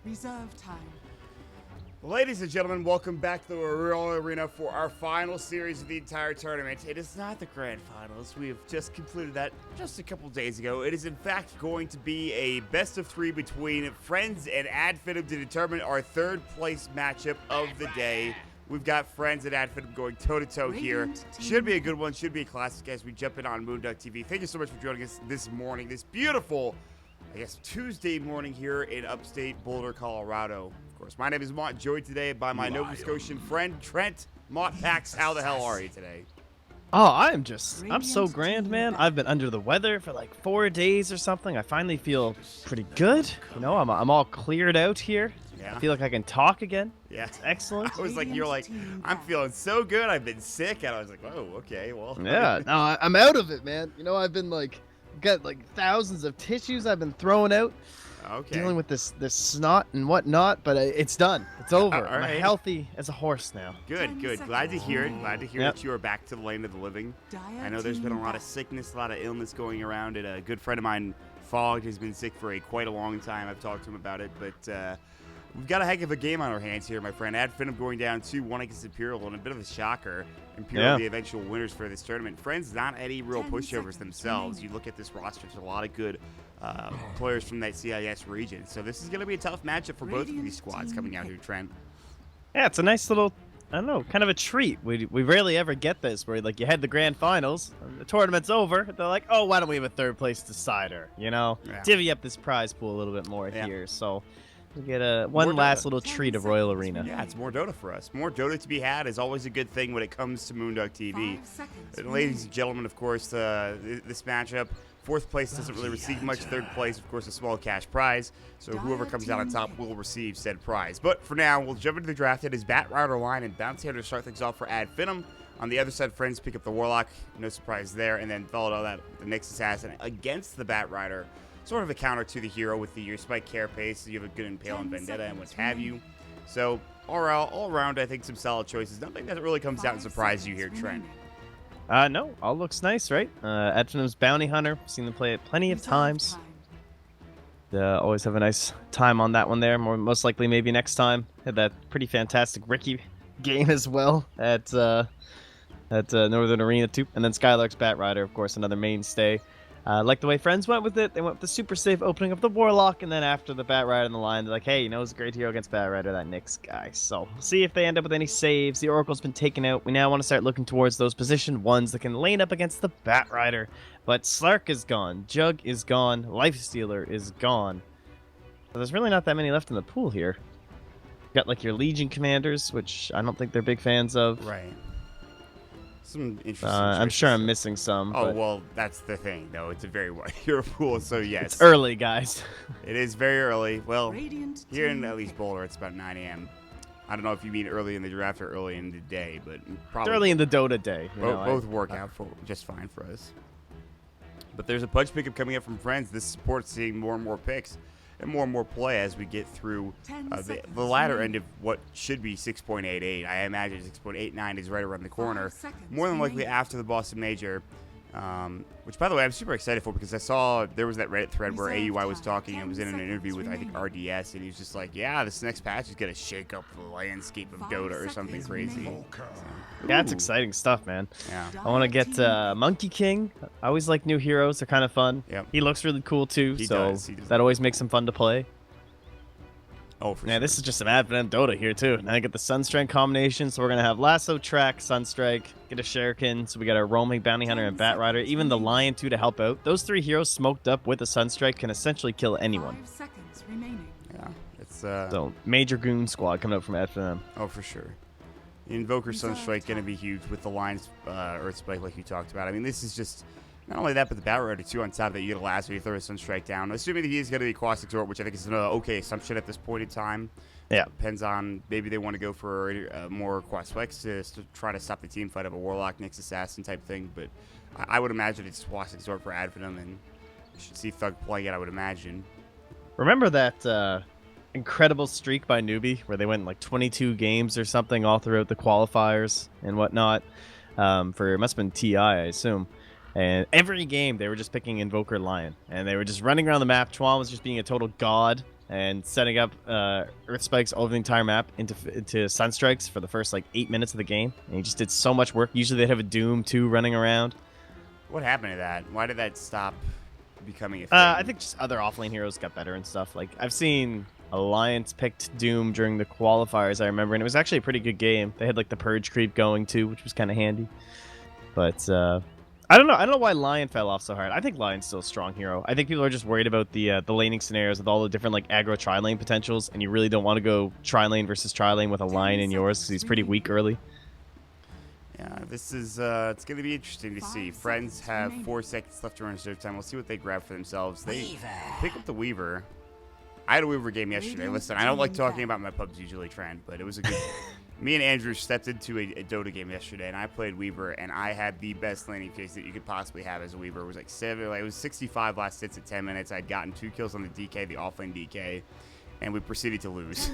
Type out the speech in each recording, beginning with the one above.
Reserve time. Ladies and gentlemen, welcome back to the Royal Arena for our final series of the entire tournament. It is not the grand finals. We have just completed that just a couple days ago. It is in fact going to be a best of three between Friends and Finem to determine our third place matchup of the day. We've got Friends and Finem going toe-to-toe here. Should be a good one, should be a classic as we jump in on moonducktv. Thank you so much for joining us this morning, this beautiful, I guess, Tuesday morning here in upstate Boulder, Colorado. Of course, my name is Mott, joined today by my Nova Scotian friend, Trent. Mott Pax, how the hell are you today? Oh, I'm so grand, man. I've been under the weather for like 4 days or something. I finally feel pretty good. You know, I'm all cleared out here. Yeah. I feel like I can talk again. Yeah. It's excellent. I was like, you're like, I'm feeling so good. I've been sick. And I was like, oh, okay, well. Yeah, no, I'm out of it, man. You know, I've been got thousands of tissues I've been throwing out. Okay. Dealing with this snot and whatnot, but it's done. It's over. All I'm right. healthy as a horse now. Good. Glad to hear it. Glad to hear Yep. that you are back to the land of the living. I know there's been a lot of sickness, a lot of illness going around. And a good friend of mine, Fogg, has been sick for quite a long time. I've talked to him about it, but we've got a heck of a game on our hands here, my friend. Finem going down 2-1 against Imperial, and a bit of a shocker. Imperial, the eventual winners for this tournament. Friends, not any real pushovers themselves. You look at this roster, there's a lot of good players from that CIS region. So this is going to be a tough matchup for both of these squads coming out here, Trent. Yeah, it's a nice little, I don't know, kind of a treat. We rarely ever get this where you had the grand finals, and the tournament's over. They're like, oh, why don't we have a third place decider? You know, divvy up this prize pool a little bit more here. So we get one last little treat of Royal Arena. Yeah, it's more Dota for us. More Dota to be had is always a good thing when it comes to moonducktv. And ladies and gentlemen, of course, this matchup, fourth place doesn't really receive much. Third place, of course, a small cash prize. So whoever comes out on top will receive said prize. But for now, we'll jump into the draft. It is Bat Rider line and Bounty Hunter to start things off for Finem. On the other side, Friends pick up the Warlock. No surprise there. And then followed all that, the Nyx Assassin against the Bat Rider. Sort of a counter to the hero with your Spike Carapace. So you have a good Impale and Vendetta and what have you. So all around, I think some solid choices. Nothing that really comes out and surprises you here, Trent. No, all looks nice, right? Finem's Bounty Hunter, seen them play it plenty of times. Always have a nice time on that one there. Most likely maybe next time. Had that pretty fantastic Ricky game as well at Northern Arena too. And then Skylark's Bat Rider, of course, another mainstay. Like the way Friends went with it. They went with the super safe opening of the Warlock, and then after the Bat Rider in the line, they're like, hey, you know, it's a great hero against Bat Rider, that Nyx guy. So see if they end up with any saves. The Oracle's been taken out. We now want to start looking towards those position ones that can lane up against the Bat Rider. But Slark is gone. Jug is gone. Lifestealer is gone. So there's really not that many left in the pool here. You got your Legion commanders, which I don't think they're big fans of. Right. Some interesting I'm sure I'm missing some. Oh, but well, that's the thing, though. It's a very wide hero pool, so yes. it's early, guys. It is very early. Well, here in at least Boulder, it's about 9 a.m. I don't know if you mean early in the draft or early in the day, but probably It's early in the Dota day. both work out for just fine for us. But there's a punch pickup coming up from Friends. This supports seeing more and more picks and more play as we get through the latter end of what should be 6.88. I imagine 6.89 is right around the corner. More than likely after the Boston Major, which, by the way, I'm super excited for because I saw there was that Reddit thread where AUI was talking and was in an interview with, I think, RDS, and he was just like, yeah, this next patch is going to shake up the landscape of Dota or something crazy. Yeah, it's exciting stuff, man. Yeah. I want to get Monkey King. I always like new heroes. They're kind of fun. Yep. He looks really cool, too, He so does. that always makes him fun to play. Oh, for Yeah, sure. this is just some Advent Dota here, too. Now I get the Sunstrike combination, so we're going to have Lasso, Track, Sunstrike, get a Shuriken, so we got our Roaming, Bounty Hunter, and Bat Rider, even the Lion, too, to help out. Those three heroes smoked up with a Sunstrike can essentially kill anyone. 5 seconds remaining. Yeah, it's So, major goon squad coming up from FNM. Oh, for sure. Invoker Sunstrike going to be huge with the lines Earth Spike like you talked about. I mean, this is just not only that, but the Bat Rider too on top of that. You get a last you throw a Sunstrike down. Assuming that he is going to be Quas Exort, which I think is an okay assumption at this point in time. Yeah. Depends on maybe they want to go for more Quas Flex to try to stop the team fight of a Warlock, Nyx Assassin type thing. But I would imagine it's Quas Exort for Finem, and you should see Thug playing it, I would imagine. Remember that incredible streak by Newbie where they went 22 games or something all throughout the qualifiers and whatnot for it must have been TI, I assume. And every game they were just picking Invoker Lion and they were just running around the map. Chuan was just being a total god and setting up Earth Spikes over the entire map into Sunstrikes for the first like 8 minutes of the game. And he just did so much work. Usually they'd have a Doom 2 running around. What happened to that? Why did that stop becoming a thing? I think just other offlane heroes got better and stuff. Like I've seen Alliance picked Doom during the qualifiers, I remember, and it was actually a pretty good game. They had like the Purge creep going too, which was kind of handy. But I don't know why Lion fell off so hard. I think Lion's still a strong hero. I think people are just worried about the laning scenarios with all the different like aggro tri-lane potentials, and you really don't want to go tri-lane versus tri-lane with a Lion in yours because he's pretty weak early. Yeah, this is it's going to be interesting to see. Friends have 4 seconds left to run reserve time. We'll see what they grab for themselves. They pick up the Weaver. I had a Weaver game yesterday. Listen, I don't like talking about my pubs usually, Trent, but it was a good. Me and Andrew stepped into a Dota game yesterday, and I played Weaver, and I had the best laning phase that you could possibly have as a Weaver. It was like it was 65 last hits at 10 minutes. I'd gotten 2 kills on the DK, the offlane DK, and we proceeded to lose.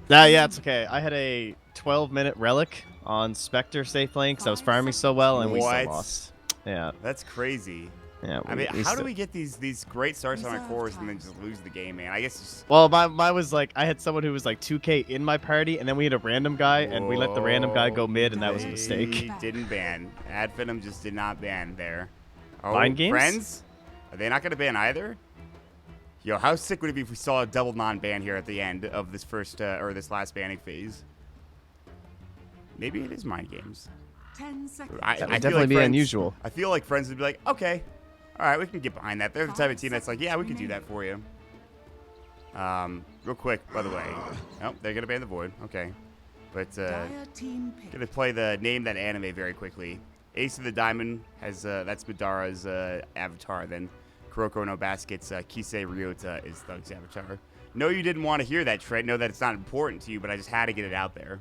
Yeah, it's okay. I had a 12-minute relic on Spectre safe lane because I was farming so well, and we still lost. Yeah, that's crazy. Yeah, I mean, how do we get these great starts on our cores and then just lose the game, man? I guess just... Well, mine was like, I had someone who was like 2K in my party, and then we had a random guy, and we let the random guy go mid, and that was a mistake. He didn't ban. Finem just did not ban there. Oh, Mind games? Friends? Are they not going to ban either? Yo, how sick would it be if we saw a double non-ban here at the end of this first, or this last banning phase? Maybe it is mind games. 10 seconds. That would definitely be unusual. I feel like Friends would be like, okay. All right, we can get behind that. They're the type of team that's like, yeah, we can do that for you. Real quick, by the way. Oh, they're going to ban the Void. Okay. But, going to play the name that anime very quickly. Ace of the Diamond has, that's Madara's avatar. Then Kuroko no Basket's Kisei Ryota is Thug's avatar. No, you didn't want to hear that, Trent. Know that it's not important to you, but I just had to get it out there.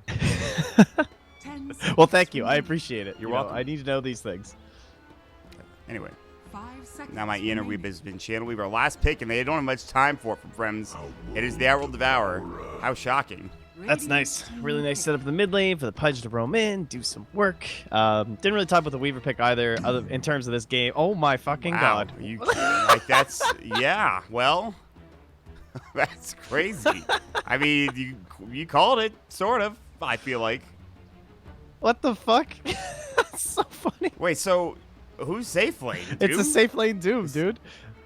Well, thank you. I appreciate it. You're welcome. I need to know these things. Anyway. 5 seconds. Now my inner Weeb has been channel. We've our last pick, and they don't have much time for it from Friends. It is the Outworld Devour. How shocking. That's nice. Really nice setup for the mid lane for the Pudge to roam in, do some work. Didn't really talk about the Weaver pick either, in terms of this game. Oh my fucking god. You like that's yeah. Well, that's crazy. I mean, you called it sort of. I feel like. What the fuck? That's so funny. Wait, so who's safe lane? Doom? It's a safe lane Doom, dude.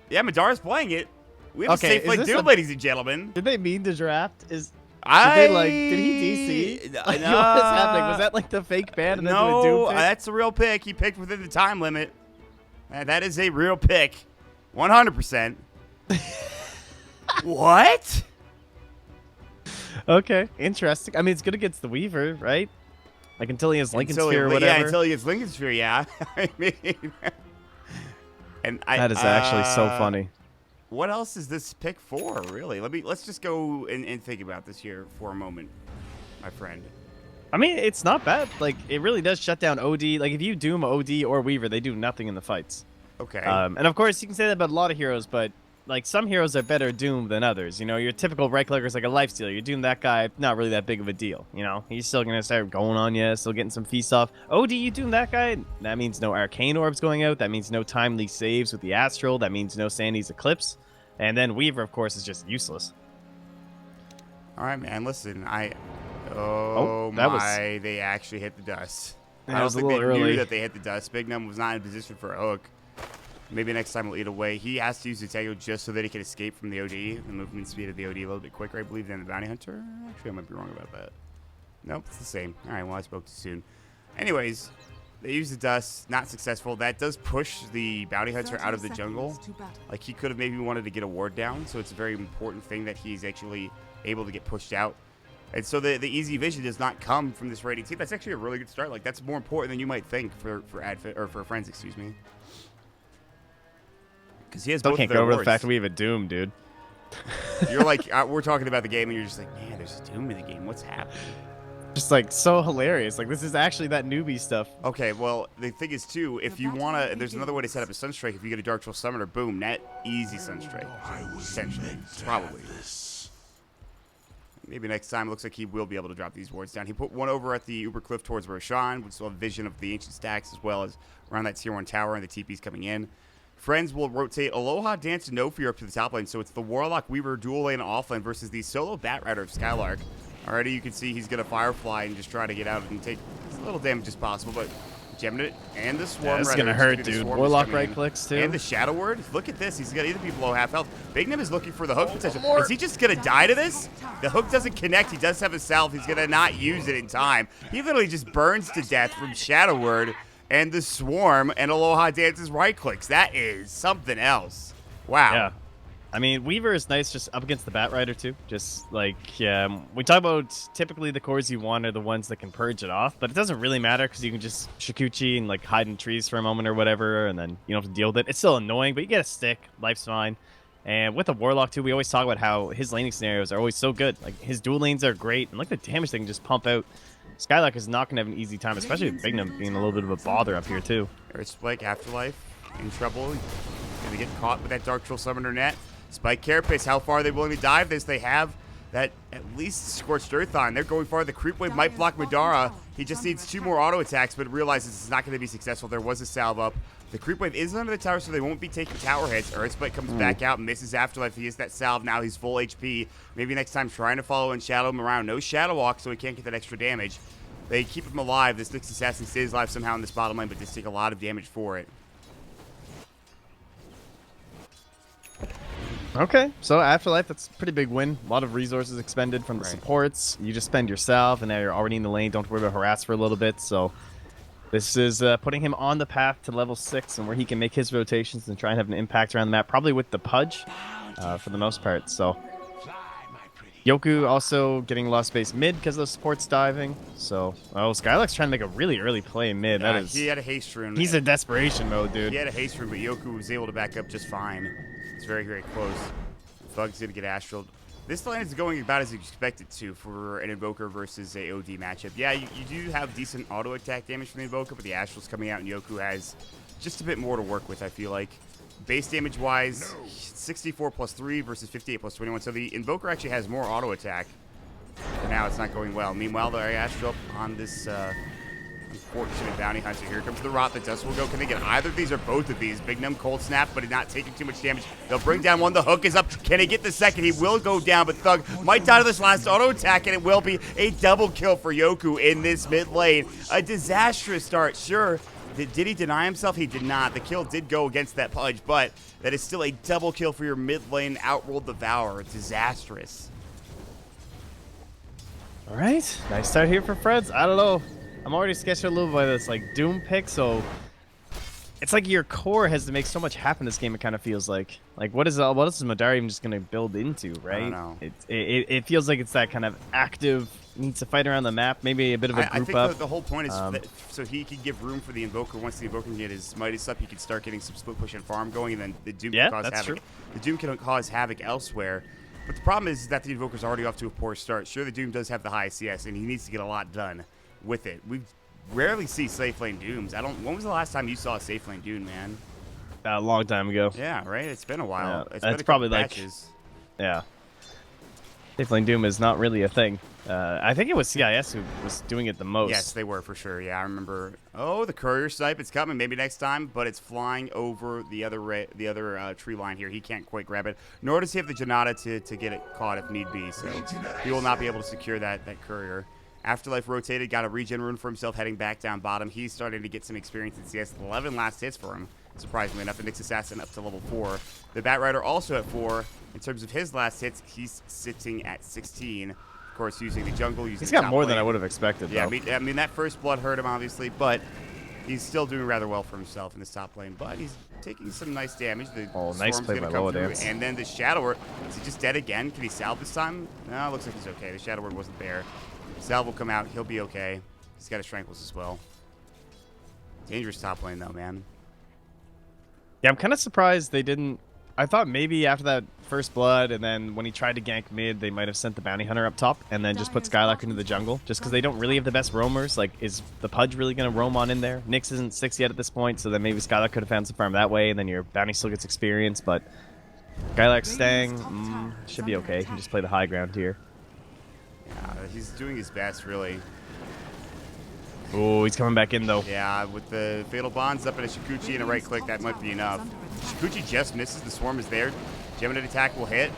Yeah, Madara's playing it. We have a safe lane Doom, ladies and gentlemen. Did they mean to draft? Did he DC? Like, what is happening? Was that like the fake ban and then no, a Doom pick? That's a real pick. He picked within the time limit. That is a real pick. 100%. What? Okay, interesting. I mean, it's good against the Weaver, right? Like until he has Lincoln Sphere or whatever. Yeah, until he has Lincoln Sphere, yeah. I mean, that is actually so funny. What else is this pick for, really? Let's just go and think about this here for a moment, my friend. I mean, it's not bad. Like, it really does shut down OD. Like, if you Doom OD or Weaver, they do nothing in the fights. Okay. And of course, you can say that about a lot of heroes, but like some heroes are better doomed than others. You know, your typical right clicker is like a lifestealer. You doom that guy, not really that big of a deal. You know, he's still gonna start going on you, still getting some feast off. OD, you doom that guy, that means no arcane orbs going out. That means no timely saves with the astral. That means no Sandy's eclipse. And then Weaver, of course, is just useless. All right, man. Listen, they actually hit the dust. I don't think they knew that they hit the dust. Bignum was not in position for a hook. Maybe next time we'll eat away. He has to use the Tango just so that he can escape from the OD. The movement speed of the OD a little bit quicker, I believe, than the Bounty Hunter. Actually, I might be wrong about that. Nope, it's the same. All right, well, I spoke too soon. Anyways, they use the dust. Not successful. That does push the Bounty Hunter out of the jungle. Like, he could have maybe wanted to get a ward down, so it's a very important thing that he's actually able to get pushed out. And so the easy vision does not come from this raiding team. That's actually a really good start. Like, that's more important than you might think for Friends, excuse me. Because he has both can't of their go over the awards. fact that we have a Doom, dude. You're like, we're talking about the game, and you're just like, man, there's a Doom in the game. What's happening? Just like so hilarious. Like, this is actually that newbie stuff. Okay, well, the thing is, too, if you want to, there's another way to set up a Sunstrike. If you get a Dark Troll Summoner, boom, net, easy Sunstrike. Essentially. Probably. Maybe next time. It looks like he will be able to drop these wards down. He put one over at the Uber Cliff towards Roshan, which will have vision of the Ancient Stacks, as well as around that Tier 1 tower, and the TP's coming in. Friends will rotate Aloha, Dance, and No Fear up to the top lane. So it's the Warlock, Weaver, dual lane, and off lane versus the solo Bat Rider of Skylark. Already you can see he's going to Firefly and just try to get out and take as little damage as possible. But Geminate and the Swarm This is Rider. going to hurt, dude. Warlock right clicks, too. And the Shadow Word. Look at this. He's going to either be below half health. Bignum is looking for the hook potential. Is he just going to die to this? The hook doesn't connect. He does have a salve. He's going to not use it in time. He literally just burns to death from Shadow Word and the Swarm and Aloha Dance's right clicks. That is something else. Wow. Yeah. I mean, Weaver is nice just up against the Bat Rider, too. Just, like, we talk about typically the cores you want are the ones that can purge it off, but it doesn't really matter because you can just Shikuchi and, like, hide in trees for a moment or whatever, and then you don't have to deal with it. It's still annoying, but you get a stick. Life's fine. And with the Warlock, too, we always talk about how his laning scenarios are always so good. Like, his dual lanes are great, and look at the damage they can just pump out. Skylark is not going to have an easy time, especially with Bignum being a little bit of a bother up here, too. There's Spike, Afterlife, in trouble. Going to get caught with that Dark Troll Summoner net. Spike Carapace, how far are they willing to dive this? They have that at least Scorched Earth on. They're going far. The Creep Wave might block Madara. He just needs 2 more auto attacks, but realizes it's not going to be successful. There was a salve up. The Creep Wave is under the tower, so they won't be taking tower hits. Earthspike comes back out, misses Afterlife. He gets that salve. Now he's full HP. Maybe next time trying to follow and shadow him around. No Shadow Walk, so he can't get that extra damage. They keep him alive. This Nyx Assassin stays alive somehow in this bottom lane, but just take a lot of damage for it. Okay, so Afterlife, that's a pretty big win. A lot of resources expended from the supports. You just spend yourself, and now you're already in the lane. Don't have to worry about harass for a little bit. So this is putting him on the path to level 6, and where he can make his rotations and try and have an impact around the map, probably with the Pudge for the most part. So Yoku also getting lost base mid because of the supports diving. So, Skylark's trying to make a really early play in mid. That is, he had a haste rune. He's in desperation mode, dude. He had a haste rune, but Yoku was able to back up just fine. It's very, very close. Thug's going to get Astral. This lane is going about as you expect it to for an Invoker versus a OD matchup. Yeah, you do have decent auto attack damage from the Invoker, but the Astral's coming out, and Yoku has just a bit more to work with, I feel like. Base damage-wise, 64 plus 3 versus 58 plus 21. So the Invoker actually has more auto attack. For now, it's not going well. Meanwhile, the Astral on this unfortunate bounty hunter. Here comes the Rot. The Dust will go. Can they get either of these or both of these? Bignum, Cold Snap, but not taking too much damage. They'll bring down one. The hook is up. Can he get the second? He will go down, but Thug might die to this last auto attack, and it will be a double kill for Yoku in this mid lane. A disastrous start, sure. Did he deny himself? He did not. The kill did go against that Pudge, but that is still a double kill for your mid lane. Outrolled the Devourer. Disastrous. All right, nice start here for Freds. I don't know. I'm already sketched a little by this like Doom pick, so it's like your core has to make so much happen this game. It kind of feels like what is Madara even just gonna build into, right? I don't know. It feels like it's that kind of active, needs to fight around the map, maybe a bit of a group I up. think the whole point is that, so he could give room for the Invoker. Once the Invoker can get his Mightiest up, he can start getting some split push and farm going, and then the Doom can cause havoc. True. The Doom can cause havoc elsewhere. But the problem is that the Invoker's already off to a poor start. Sure, the Doom does have the high CS, and he needs to get a lot done with it. We rarely see safe lane Dooms. When was the last time you saw a safe lane Doom, man? A long time ago. Yeah, right? It's been a while. Yeah, it's that's been probably patches. Yeah. Safe lane Doom is not really a thing. I think it was CIS who was doing it the most. Yes, they were for sure. Yeah, I remember. Oh, the courier snipe. It's coming. Maybe next time, but it's flying over the other tree line here. He can't quite grab it. Nor does he have the Janata to get it caught if need be. So he will not be able to secure that courier. Afterlife rotated, got a regen rune for himself, heading back down bottom. He's starting to get some experience in CS. 11 last hits for him, surprisingly enough. The Nyx Assassin up to level 4. The Bat Rider also at 4. In terms of his last hits, he's sitting at 16. Of course, using the jungle, using He's the got top more lane. than I would have expected, Yeah, though. I mean, that first blood hurt him, obviously, but he's still doing rather well for himself in this top lane. But he's taking some nice damage. The nice Storm's play gonna by come Loa through, Dance. and then the Shadower, is he just dead again? Can he salve this time? No, looks like he's okay. The Shadower wasn't there. Salve will come out. He'll be okay. He's got his Tranquils as well. Dangerous top lane, though, man. Yeah, I'm kind of surprised they didn't. I thought maybe after that first blood, and then when he tried to gank mid, they might have sent the bounty hunter up top, and then just put Skylark into the jungle, just because they don't really have the best roamers. Like, is the Pudge really going to roam on in there? Nyx isn't 6 yet at this point, so then maybe Skylark could have found some farm that way, and then your bounty still gets experience, but Skylark staying should be okay. He can just play the high ground here. He's doing his best, really. Oh, he's coming back in, though. Yeah, with the Fatal Bonds up and a Shikuchi and a right click, that might be enough. Shikuchi just misses. The Swarm is there. Gemini attack will hit.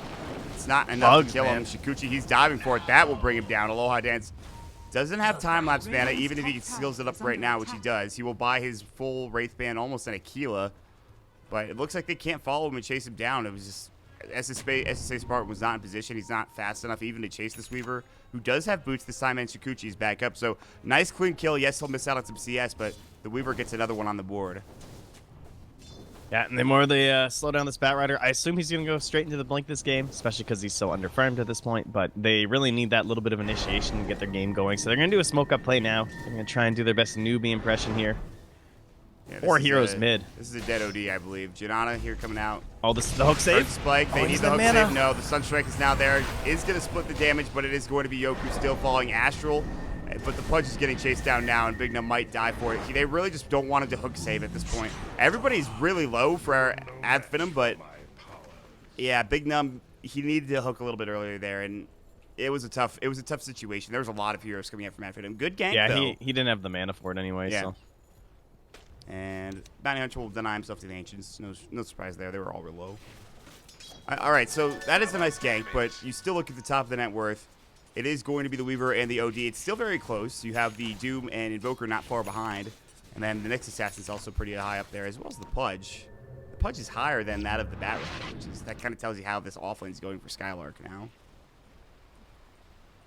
It's not enough to kill him. Shikuchi, he's diving for it. That will bring him down. Aloha Dance doesn't have time-lapse mana, even if he skills it up right now, which he does. He will buy his full Wraith Band almost an Aquila. But it looks like they can't follow him and chase him down. It was just SSA Spartan was not in position. He's not fast enough even to chase this Weaver, who does have boots this time, and Shikuchi's back up. So nice clean kill. Yes, he'll miss out on some CS, but the Weaver gets another one on the board. Yeah, and the more they slow down this Batrider, I assume he's going to go straight into the Blink this game, especially because he's so under-farmed at this point. But they really need that little bit of initiation to get their game going. So they're going to do a smoke-up play now. They're going to try and do their best newbie impression here. Yeah, 4 heroes mid. This is a dead OD, I believe. Janana here coming out. Oh, this is the hook save? Earth Spike. They need the hook save. No, the Sunstrike is now there. Is going to split the damage, but it is going to be Yoku still falling Astral. But the Pudge is getting chased down now, and Big Num might die for it. They really just don't want him to hook save at this point. Everybody's really low for our Finem, but yeah, Big Num, he needed to hook a little bit earlier there, and it was a tough situation. There was a lot of heroes coming out from Finem. Good gank, yeah, though. he didn't have the mana for it anyway. Yeah. So. And Bounty Hunter will deny himself to the Ancients. No surprise there. They were all real low. All right, so that is a nice gank, but you still look at the top of the net worth. It is going to be the Weaver and the OD. It's still very close. You have the Doom and Invoker not far behind. And then the next Assassin is also pretty high up there, as well as the Pudge. The Pudge is higher than that of the Batrider, which is, that kind of tells you how this offlane is going for Skylark now.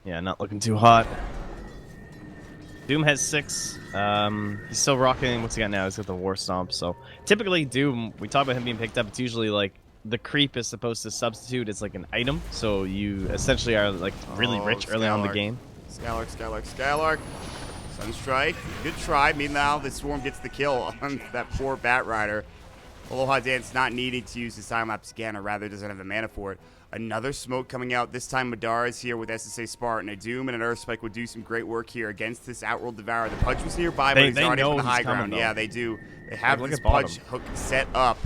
Yeah, not looking too hot. Doom has 6. He's still rocking. What's he got now? He's got the War Stomp. So typically Doom, we talk about him being picked up. It's usually like the creep is supposed to substitute as like an item. So you essentially are like really rich early on in the game. Skylark. Sunstrike. Good try. Meanwhile, the Swarm gets the kill on that poor Batrider. Aloha Dance not needing to use his time-lapse again, or rather doesn't have the mana for it. Another smoke coming out. This time Madara is here with SSA Spartan. A Doom and an Earth Spike would do some great work here against this Outworld Devourer. The Pudge was nearby, but he's already on the high ground. Yeah, they do. They have this Pudge hook set up.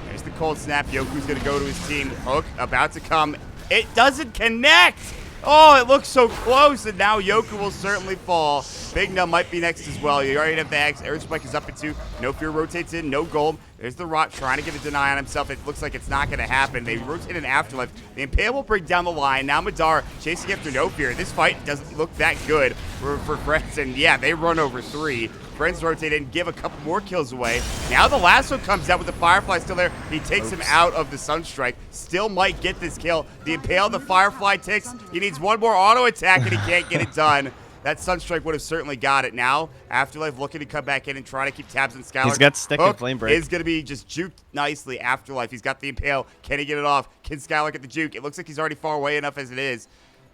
There's the cold snap. Yoku's going to go to his team. Hook about to come. It doesn't connect. Oh, it looks so close, and now Yoku will certainly fall. Big Num might be next as well. You already have the Axe. Earth Spike is up at 2. No Fear rotates in. No gold. There's the Rot trying to get a deny on himself. It looks like it's not going to happen. They rotate an Afterlife. The Impale will bring down the line. Now Madara chasing after No Fear. This fight doesn't look that good for Friends, and yeah, they run over 3. Friends rotate in, give a couple more kills away. Now the lasso comes out with the Firefly still there. He takes him out of the Sunstrike. Still might get this kill. The Impale, the Firefly ticks. He needs one more auto attack, and he can't get it done. That Sunstrike would have certainly got it. Now, Afterlife looking to come back in and try to keep tabs on Skylark. He's got stick and flame break. Is going to be just juked nicely. Afterlife, he's got the Impale. Can he get it off? Can Skylark get the juke? It looks like he's already far away enough as it is.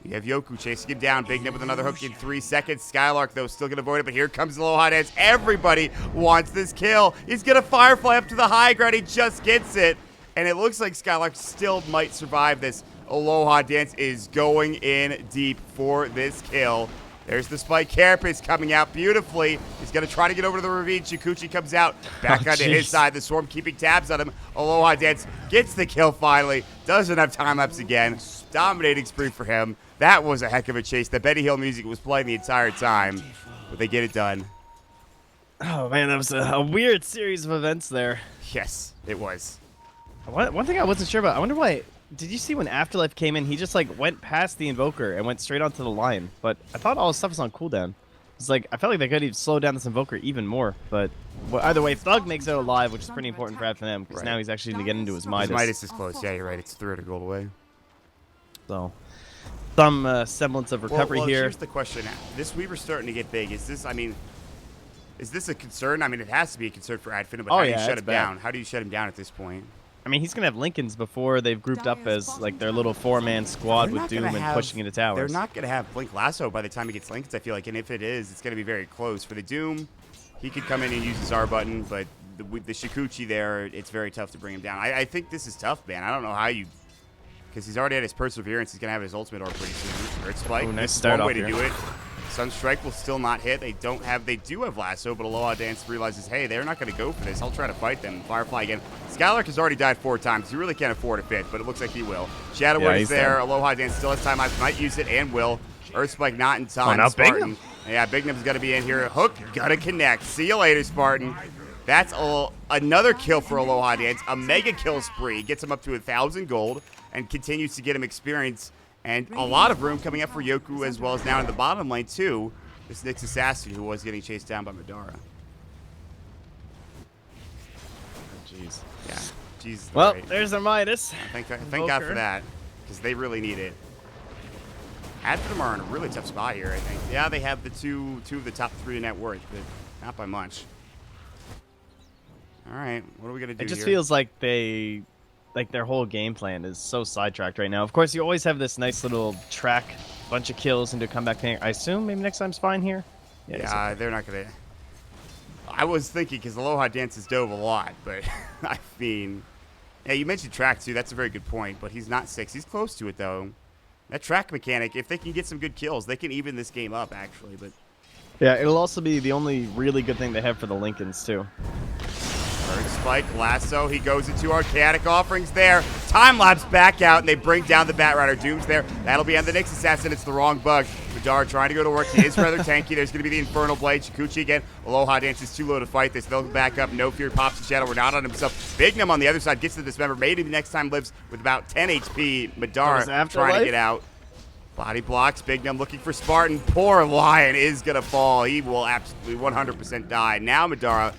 You have Yoku chasing him down. Big Nip with another hook in 3 seconds. Skylark, though, still going to avoid it, but here comes Aloha Dance. Everybody wants this kill. He's going to Firefly up to the high ground. He just gets it. And it looks like Skylark still might survive this. Aloha Dance is going in deep for this kill. There's the Spike Carapace coming out beautifully. He's going to try to get over to the ravine. Shikuchi comes out back onto his side. The Swarm keeping tabs on him. Aloha Dance gets the kill finally. Doesn't have time-lapse again. Dominating spree for him. That was a heck of a chase. The Betty Hill music was playing the entire time, but they get it done. Oh, man, that was a weird series of events there. Yes, it was. One thing I wasn't sure about, I wonder why, did you see when Afterlife came in, he just like went past the Invoker and went straight onto the Lion, but I thought all his stuff was on cooldown. It's like, I felt like they could have slowed down this Invoker even more, but either way, Thug makes it alive, which is pretty important for FNM, because now he's actually going to get into his Midas. His Midas is close, yeah, you're right, it's 300 gold away. So, some semblance of recovery well, here. Here's the question. This Weaver's starting to get big. Is this, I mean, is this a concern? I mean, it has to be a concern for Adfin, but how do you shut him down? How do you shut him down at this point? I mean, he's going to have Lincolns before they've grouped up as like their little 4-man squad with Doom and pushing into towers. They're not going to have Blink Lasso by the time he gets Lincolns, I feel like. And if it is, it's going to be very close. For the Doom, he could come in and use his R button, but with the Shikuchi there, it's very tough to bring him down. I think this is tough, man. I don't know how you... Because he's already had his Perseverance. He's going to have his ultimate R pretty soon. Earth Spike. Oh, nice this is start one way off to here. do it. Sunstrike will still not hit. They do have Lasso, but Aloha Dance realizes, hey, they're not going to go for this. I'll try to fight them. Firefly again. Skylark has already died 4 times. He really can't afford a 5th, but it looks like he will. Shadow Word is there. Aloha Dance still has time. I might use it and will. Earth Spike not in time. now Spartan. Yeah, Bignum's going to be in here. Hook, gonna connect. See you later, Spartan. That's another kill for Aloha Dance. A mega kill spree. Gets him up to 1,000 gold and continues to get him experience. And a lot of room coming up for Yoku as well as now in the bottom lane, too. This Nyx Assassin who was getting chased down by Madara. Jeez. Yeah, jeez. Well, right. there's their Midas. Thank God for that, because they really need it. Adfinem are in a really tough spot here, I think. Yeah, they have the two of the top 3 net worth, but not by much. All right, what are we gonna do? It just here? feels like their whole game plan is so sidetracked right now. Of course, you always have this nice little track, bunch of kills into a comeback thing. I assume maybe next time's fine here. Yeah, they're not gonna. I was thinking because Aloha dances dove a lot, but I mean, yeah, you mentioned track too. That's a very good point, but he's not 6. He's close to it though. That track mechanic, if they can get some good kills, they can even this game up actually. But yeah, it'll also be the only really good thing they have for the Lincolns too. Bird Spike, lasso, he goes into Arcadic Offerings there. Time lapse back out, and they bring down the Batrider. Doom's there. That'll be on the Nyx Assassin. It's the wrong bug. Madara trying to go to work. He is rather tanky. There's going to be the Infernal Blade. Shikuchi again. Aloha Dance is too low to fight this. They'll back up. No Fear pops the Shadow. We're not on himself. Bignum on the other side gets to the Dismember. Maybe next time lives with about 10 HP. Madara trying to get out. Body blocks. Bignum looking for Spartan. Poor Lion is going to fall. He will absolutely 100% die. Now Madara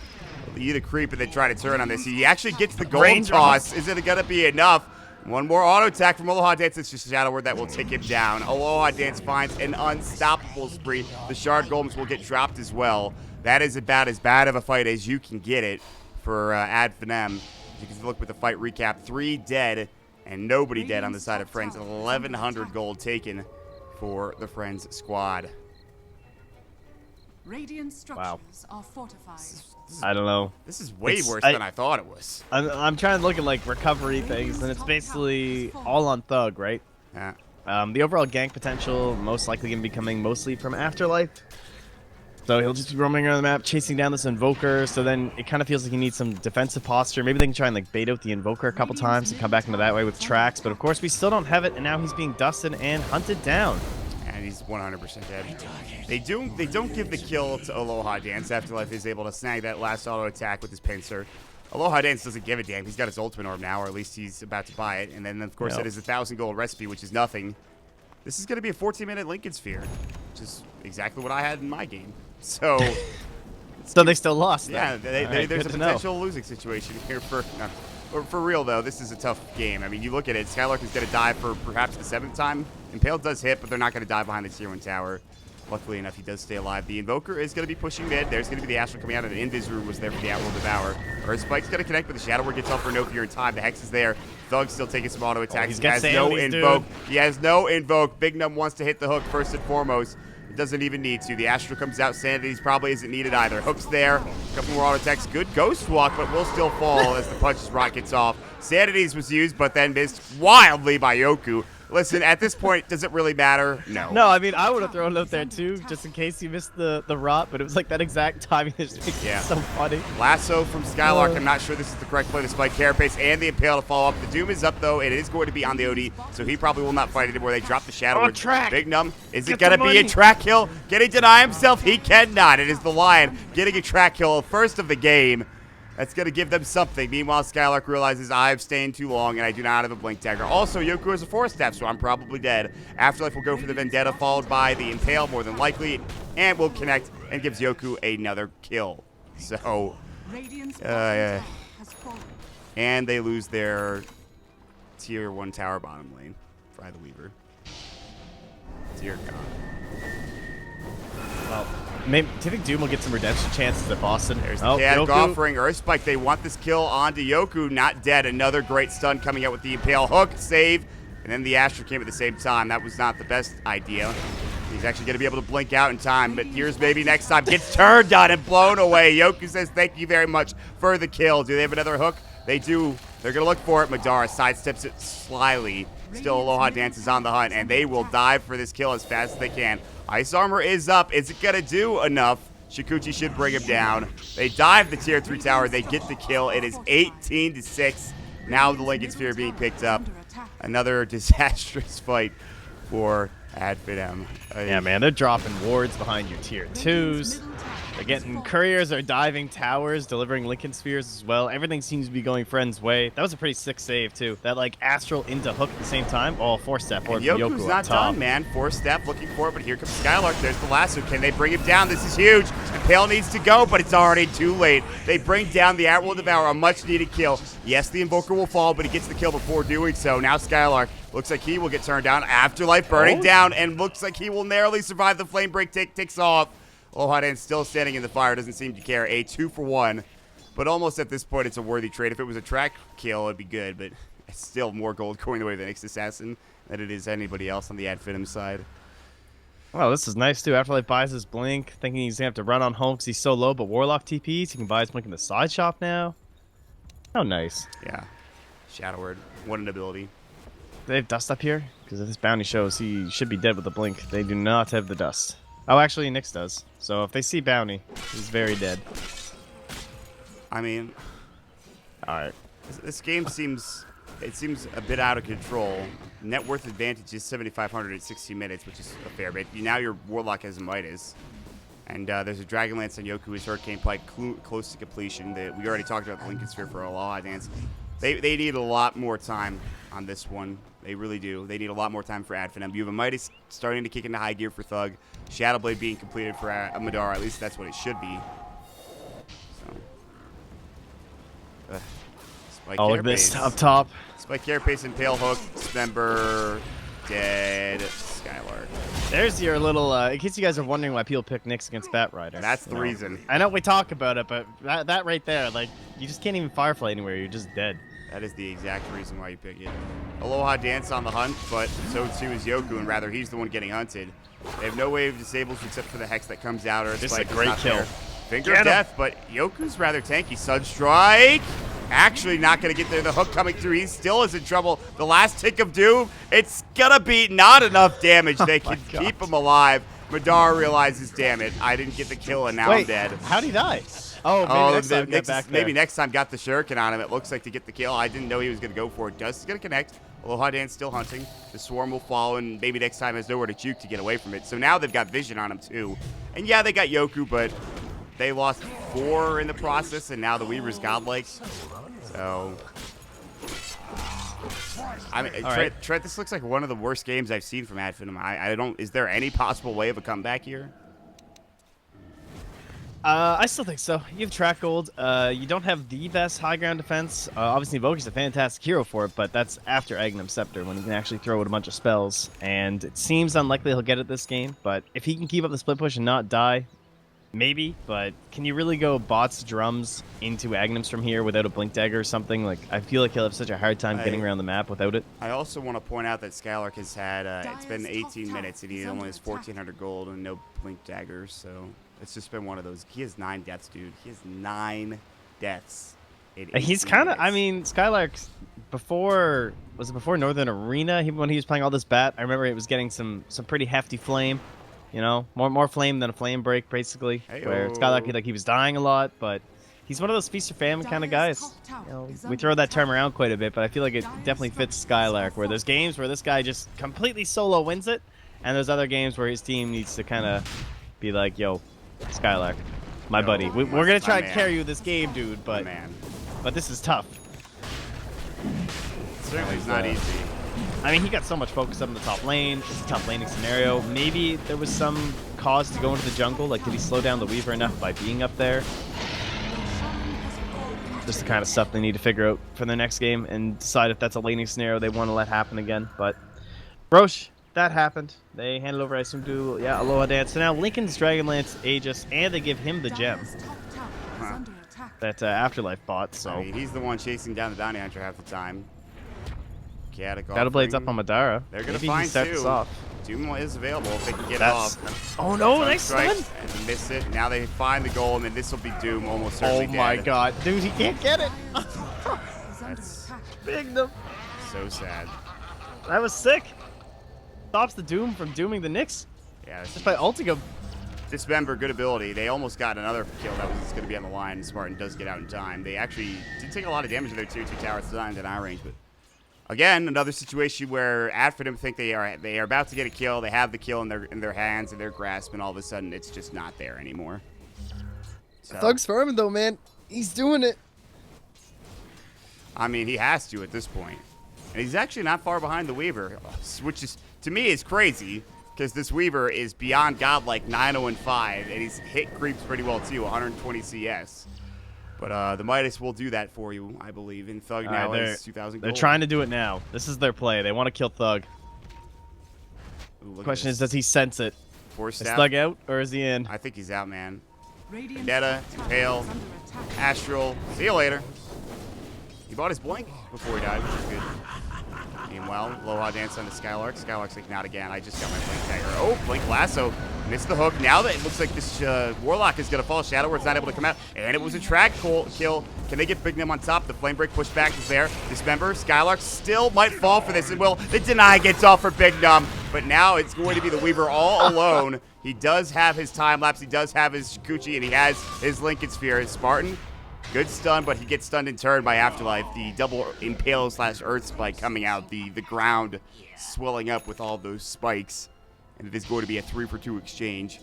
either creep and then try to turn on this. He actually gets the gold toss. Is it going to be enough? One more auto attack from Aloha Dance. It's just a Shadow Word that will take him down. Aloha Dance finds an unstoppable spree. The Shard Golems will get dropped as well. That is about as bad of a fight as you can get it for Ad Finem. You can look with the fight recap. 3 dead and nobody dead on the side of Friends. 1,100 gold taken for the Friends squad. Radiant structures are fortified. I don't know. This is way worse than I thought it was. I'm trying to look at like recovery things, and it's basically all on Thug, right? Yeah. The overall gank potential most likely going to be coming mostly from Afterlife. So he'll just be roaming around the map, chasing down this Invoker. So then it kind of feels like he needs some defensive posture. Maybe they can try and like bait out the Invoker a couple times and come back into that way with tracks. But of course, we still don't have it, and now he's being dusted and hunted down. And he's 100% dead. They don't give the kill to Aloha Dance. Afterlife is able to snag that last auto attack with his pincer. Aloha Dance doesn't give a damn. He's got his ultimate orb now, or at least he's about to buy it. And then, of course, that is a 1,000 gold recipe, which is nothing. This is going to be a 14-minute Lincoln Sphere, which is exactly what I had in my game. So, so they still lost. Yeah, right, there's a potential losing situation here for real though. This is a tough game. I mean, you look at it. Skylark is going to die for perhaps the 7th time. Impale does hit, but they're not going to die behind the tier 1 tower. Luckily enough, he does stay alive. The Invoker is going to be pushing mid. There's going to be the Astral coming out, and Invis Room was there for the Outworld Devour. Earth Spike's going to connect, but the Shadow Word gets off for no fear in time. The Hex is there. Thug's still taking some auto attacks. He has no Invoke. He has no Invoke. Bignum wants to hit the hook first and foremost. It doesn't even need to. The Astral comes out. Sanity's probably isn't needed either. Hook's there. A couple more auto attacks. Good Ghost Walk, but will still fall as the punches rockets off. Sanity's was used, but then missed wildly by Yoku. Listen, at this point, does it really matter? No. No, I mean, I would have thrown it out there too, just in case you missed the rot, but it was like that exact timing that just makes it so funny. Lasso from Skylark. I'm not sure this is the correct play to spike Carapace and the Impale to follow up. The Doom is up, though. It is going to be on the OD, so he probably will not fight anymore. They drop the Shadow. Bignum. Is it going to be a track kill? Can he deny himself? He cannot. It is the Lion getting a track kill, first of the game. That's going to give them something. Meanwhile, Skylark realizes I've stayed too long and I do not have a Blink Dagger. Also, Yoku has a Force Staff, so I'm probably dead. Afterlife will go for the Vendetta, followed by the Impale, more than likely, and will connect and gives Yoku another kill. So, and they lose their tier 1 tower bottom lane. Fry the Weaver. Dear God. Well, maybe, do you think Doom will get some redemption chances at Boston? There's the Chaotic Offering. Earth Spike. They want this kill onto Yoku. Not dead. Another great stun coming out with the Impale hook. Save. And then the Astral came at the same time. That was not the best idea. He's actually going to be able to blink out in time. But here's maybe next time. Gets turned on and blown away. Yoku says thank you very much for the kill. Do they have another hook? They do. They're going to look for it. Madara sidesteps it slyly. Still Aloha Dance is on the hunt. And they will dive for this kill as fast as they can. Ice Armor is up. Is it going to do enough? Shikuchi should bring him down. They dive the tier 3 tower. They get the kill. It is 18-6. Now the Lincoln Sphere being picked up. Another disastrous fight for Ad Finem. Yeah, man, they're dropping wards behind your tier 2s. They're getting couriers are diving towers, delivering Lincoln spheres as well. Everything seems to be going Friend's way. That was a pretty sick save, too. That, like, astral into hook at the same time. Oh, 4-step forward from Yoku's Yoku not up top. done, man. 4-step looking for it, but here comes Skylark. There's the lasso. Can they bring him down? This is huge. Impale needs to go, but it's already too late. They bring down the At-Will Devour, a much-needed kill. Yes, the Invoker will fall, but he gets the kill before doing so. Now Skylark looks like he will get turned down. Afterlife burning down, and looks like he will narrowly survive. The flame break ticks off. Aloha still standing in the fire, doesn't seem to care. A 2-for-1, but almost at this point, it's a worthy trade. If it was a track kill, it'd be good, but it's still more gold going the way of the next assassin than it is anybody else on the Ad Finem side. Well, this is nice, too. Afterlife buys his Blink, thinking he's going to have to run on home because he's so low, but Warlock TPs, he can buy his Blink in the side shop now. How nice. Yeah. Shadow Word, what an ability. They have dust up here? Because if this bounty shows, he should be dead with the Blink. They do not have the dust. Oh, actually, Nyx does. So if they see bounty, he's very dead. I mean, all right. This game seems a bit out of control. Net worth advantage is 7,500 at 60 minutes, which is a fair bit. Now your Warlock has a Midas. And there's a Dragonlance on Yoku, his Hurricane Pike close to completion. We already talked about the Lincoln Sphere for Aloha Dance. They need a lot more time on this one. They really do. They need a lot more time for Ad Finem. You have a Midas starting to kick into high gear for Thug. Shadowblade being completed for Madara. At least that's what it should be. So. Oh, look at this up top. Spike Carapace and Pale Hook. Dismember. Dead. Skylark. There's your little, in case you guys are wondering why people pick Nyx against Batrider. That's the reason. I know we talk about it, but that right there, like, you just can't even Firefly anywhere. You're just dead. That is the exact reason why you pick it. Aloha Dance on the hunt, but so too is Yoku, and rather he's the one getting hunted. They have no way of disables except for the Hex that comes out, or a This Spike is a great kill. There. Finger of Death, but Yoku's rather tanky. Sunstrike! Actually not going to get there. The hook coming through. He still is in trouble. The last tick of doom. It's going to be not enough damage. They can keep him alive. Madara realizes, damn it, I didn't get the kill, and now I'm dead. How'd he die? Oh, maybe next time got the shuriken on him, it looks like, to get the kill. I didn't know he was going to go for it. Dust is going to connect. Aloha Dance still hunting. The Swarm will follow, and maybe next time has nowhere to juke to get away from it. So now they've got vision on him, too. And yeah, they got Yoku, but they lost 4 in the process, and now the Weaver's godlike. So, I mean, Trent, this looks like one of the worst games I've seen from Ad Finem. I don't. Is there any possible way of a comeback here? I still think so. You have track gold. You don't have the best high ground defense. Obviously, Invoker's a fantastic hero for it, but that's after Agnum Scepter when he can actually throw out a bunch of spells. And it seems unlikely he'll get it this game. But if he can keep up the split push and not die, maybe. But can you really go bots drums into Agnums from here without a Blink Dagger or something? Like, I feel like he'll have such a hard time getting around the map without it. I also want to point out that Skylark has had, it's been 18 minutes and he only has 1,400 gold and no Blink Daggers, so it's just been one of those. He has 9 deaths, dude. He has 9 deaths. He's kind of, I mean, Skylark, before Northern Arena, when he was playing all this bat, I remember it was getting some pretty hefty flame. You know, more flame than a flame break, basically. Where Skylark, like, he was dying a lot, but he's one of those feast or famine kind of guys. You know, we throw that term around quite a bit, but I feel like it definitely fits Skylark, where there's games where this guy just completely solo wins it, and there's other games where his team needs to kind of be like, yo, Skylark, my buddy, we're going to try and carry you this game, dude, but this is tough. Certainly it's not easy. I mean, he got so much focus up in the top lane. It's a tough laning scenario. Maybe there was some cause to go into the jungle. Like, did he slow down the Weaver enough by being up there? Just the kind of stuff they need to figure out for the next game and decide if that's a laning scenario they want to let happen again. But Roche, that happened. They handed over, I assume, to Aloha Dance. So now Lincoln's Dragonlance Aegis, and they give him the gem that Afterlife bought. So I mean, he's the one chasing down the bounty hunter half the time. Shadowblade's up on Madara. They're going to find Doom. Doom is available if they can get it off. Oh no, nice stun! And miss it. Now they find the goal, and then this will be Doom almost certainly dead. Oh my god. Dude, he can't get it! That's big. So sad. That was sick. Stops the Doom from dooming the Nyx. Yeah. Just by ulting him. Dismember, good ability. They almost got another kill that was going to be on the line. Spartan does get out in time. They actually did take a lot of damage to their tier 2 tower. It's not in our range, but again, another situation where Finem think they are about to get a kill. They have the kill in their hands, in their grasp, and all of a sudden it's just not there anymore. So, Thug's farming though, man. He's doing it. I mean, he has to at this point. And he's actually not far behind the Weaver, which is, to me, is crazy, because this Weaver is beyond godlike 9-0-5, and he's hit creeps pretty well, too, 120 CS. But the Midas will do that for you, I believe, and Thug now is 2,000 gold. They're trying to do it now. This is their play. They want to kill Thug. Ooh, Question is, does he sense it? Force Is staff. Thug out, or is he in? I think he's out, man. Radiant's Vendetta, top tower Pale, is under attack. Astral, see you later. He bought his blink before he died, which is good. Meanwhile, Aloha dance on the Skylark. Skylark's like, not again. I just got my blink dagger. Oh, blink lasso. Missed the hook. Now that it looks like this Warlock is going to fall. Shadow Word's not able to come out. And it was a track kill. Can they get Big Nim on top? The flame break pushback is there. Dismember. Skylark still might fall for this. And will the deny gets off for Big Nim. But now it's going to be the Weaver all alone. He does have his time lapse. He does have his Shikuchi. And he has his Lincoln Sphere. Spartan. Good stun, but he gets stunned in turn by Afterlife. The double impale / earth spike coming out. The ground swelling up with all those spikes. And it is going to be a 3-for-2 exchange.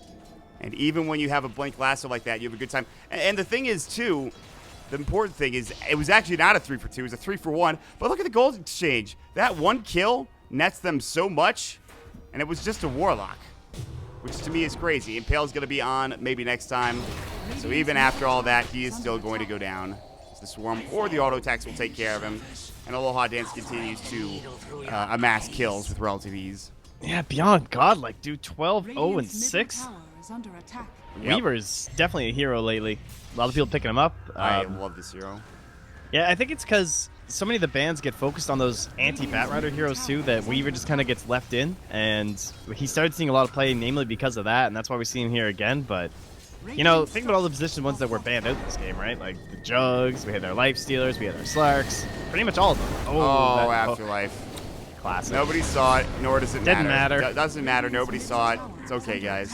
And even when you have a blink lasso like that, you have a good time. And the thing is, too, the important thing is it was actually not a 3-for-2. It was a 3-for-1. But look at the gold exchange. That one kill nets them so much. And it was just a Warlock, which to me is crazy. Impale's going to be on maybe next time. So even after all that, he is still going to go down. The Swarm or the auto attacks will take care of him. And Aloha Dance continues to amass kills with relative ease. Yeah, beyond godlike, dude. 12-0-6. Radiant's middle tower is under attack. Yep. Weaver's definitely a hero lately. A lot of people picking him up. I love this hero. Yeah, I think it's because so many of the bands get focused on those anti-Batrider heroes too that Weaver just kind of gets left in, and he started seeing a lot of play, namely because of that, and that's why we see him here again. But you know, think about all the position ones that were banned out in this game, right? Like the Jugs, we had our Life Stealers, we had our Slarks, pretty much all of them. Oh, Afterlife. Classic. Nobody saw it, nor does it matter. Didn't matter. Doesn't matter. Nobody saw it. It's okay, guys.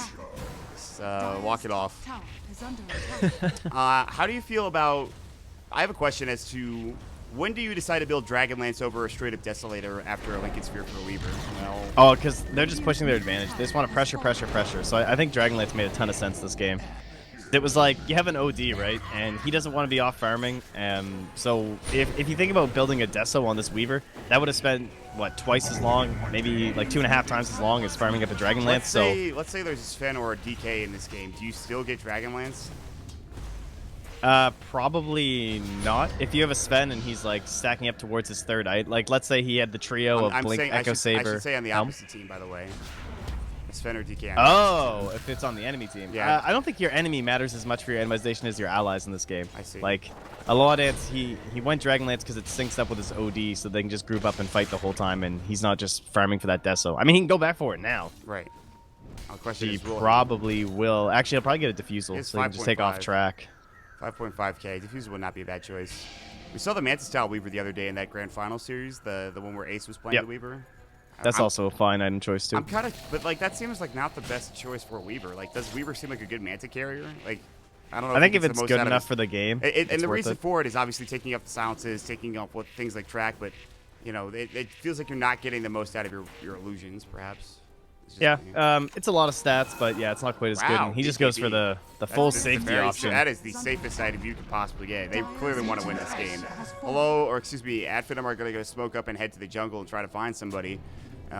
Just walk it off. Tower is under attack. How do you feel about... I have a question as to when do you decide to build Dragonlance over a straight-up Desolator after a Lincoln Sphere for a Weaver? Well, Oh, because they're just pushing their advantage. They just want to pressure, pressure, pressure. So I think Dragonlance made a ton of sense this game. It was like, you have an OD, right? And he doesn't want to be off farming. So if you think about building a Deso on this Weaver, that would have spent, what, twice as long? Maybe like 2.5 times as long as farming up a Dragonlance. let's say there's a Sven or a DK in this game. Do you still get Dragonlance? Probably not. If you have a Sven and he's like stacking up towards his third eye, like let's say he had the trio of Blink, Echo Saber. I should say on the Helm. opposite team, by the way. Sven or DK. Oh, if it's on the enemy team. Yeah. I don't think your enemy matters as much for your itemization as your allies in this game. I see. Like, Aloha Dance, he went Dragonlance because it syncs up with his OD, so they can just group up and fight the whole time, and he's not just farming for that Deso. I mean, he can go back for it now. Right. The question He is, will probably will. Actually, he'll probably get a Diffusal, It's so he can just take off 5.5. track. 5.5k. Diffusal would not be a bad choice. We saw the Mantis Style Weaver the other day in that Grand Final series, the one where Ace was playing Yep. the Weaver. That's I'm- also a fine item choice, too. I'm kind of, but like that seems like not the best choice for a Weaver. Like, does Weaver seem like a good Manta carrier? Like, I don't know. I think if gets it's the most good out of enough his- for the game, And it's the worth reason it. for it is obviously taking up the silences, taking up what things like track, but you know, it feels like you're not getting the most out of your illusions, perhaps. It's just Yeah, me. it's a lot of stats, but yeah, it's not quite as good. Wow, And he just goes for BKB. the full That's safety very- option. That is the safest item you could possibly get. They clearly want to win this game. Hello, or excuse me, Finem are going to go smoke up and head to the jungle and try to find somebody.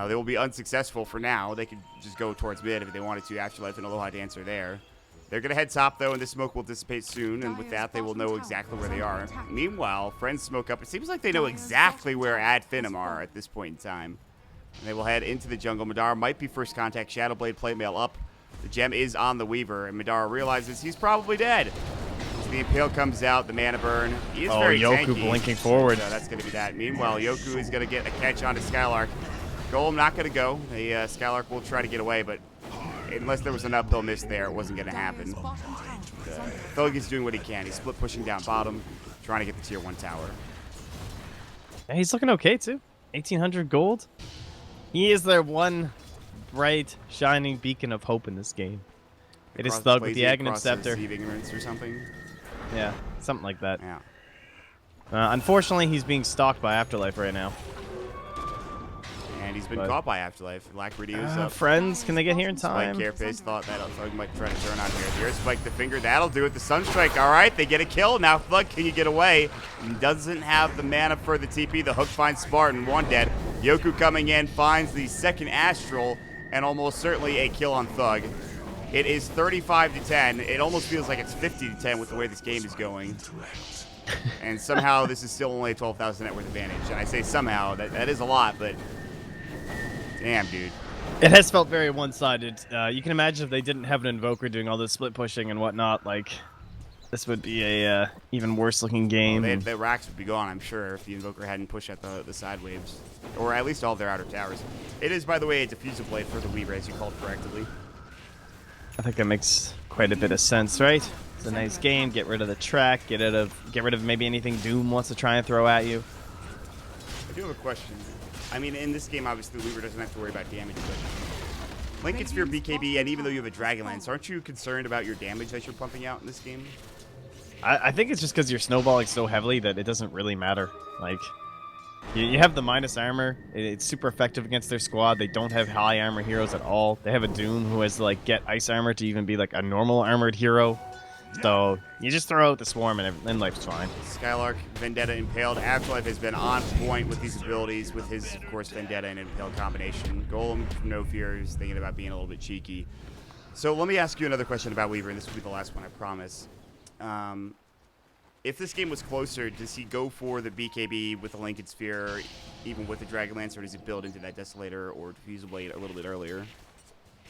They will be unsuccessful for now. They could just go towards mid if they wanted to. Afterlife and Aloha Dance are there. They're going to head top, though, and this smoke will dissipate soon, and with that, they will know exactly where they are. Meanwhile, friends smoke up. It seems like they know exactly where Finem are at this point in time. And they will head into the jungle. Madara might be first contact. Shadowblade plate mail up. The gem is on the Weaver, and Madara realizes he's probably dead. As the Impale comes out, the mana burn. He is very Yoku tanky. blinking forward. So that's going to be that. Meanwhile, Yoku is going to get a catch onto Skylark. Golem not going to go. The Skylark will try to get away, but unless there was an uphill miss there, it wasn't going to happen. Thug is doing what he can. He's split pushing down bottom, trying to get the tier 1 tower. Yeah, he's looking okay, too. 1,800 gold. He is their one bright, shining beacon of hope in this game. It is Across- Thug with the blazing Aghanim across the Scepter. Sea of Ignorance or something. Yeah, something like that. Yeah. Unfortunately, he's being stalked by Afterlife right now. He's been but- caught by Afterlife. Lacridio's up. Friends, can they get here in Spike time? Carapace thought that Thug might try to turn on here. Here's Spike the finger. That'll do it. The Sunstrike. All right, they get a kill. Now Thug, can you get away? Doesn't have the mana for the TP. The hook finds Spartan. One dead. Yoku coming in, finds the second Astral, and almost certainly a kill on Thug. It is 35 to 10. It almost feels like it's 50 to 10 with the way this game is going. And somehow this is still only a 12,000 net worth advantage. And I say somehow, that is a lot, but damn, dude. It has felt very one-sided. You can imagine if they didn't have an Invoker doing all this split pushing and whatnot, like, this would be a even worse-looking game. Well, the racks would be gone, I'm sure, if the Invoker hadn't pushed out the side waves. Or at least all of their outer towers. It is, by the way, a diffusive blade for the Weaver, as you called correctly. I think that makes quite a bit of sense, right? It's a nice game. Get rid of the track. Get rid of maybe anything Doom wants to try and throw at you. I do have a question. I mean, in this game, obviously, the Weaver doesn't have to worry about damage, but Lincoln Sphere, BKB, and even though you have a Dragonlance, aren't you concerned about your damage that you're pumping out in this game? I think it's just because you're snowballing so heavily that it doesn't really matter. Like, you have the minus armor. It's super effective against their squad. They don't have high armor heroes at all. They have a Doom who has to, like, get ice armor to even be, like, a normal armored hero. So you just throw out the swarm and life's fine. Skylark, Vendetta, Impaled. Afterlife has been on point with these abilities with his, of course, Vendetta and Impaled combination. Golem from No Fear is thinking about being a little bit cheeky. So let me ask you another question about Weaver, and this will be the last one, I promise. If this game was closer, does he go for the BKB with the Lincoln Sphere, even with the Dragonlance, or does he build into that Desolator or Diffusal Blade a little bit earlier?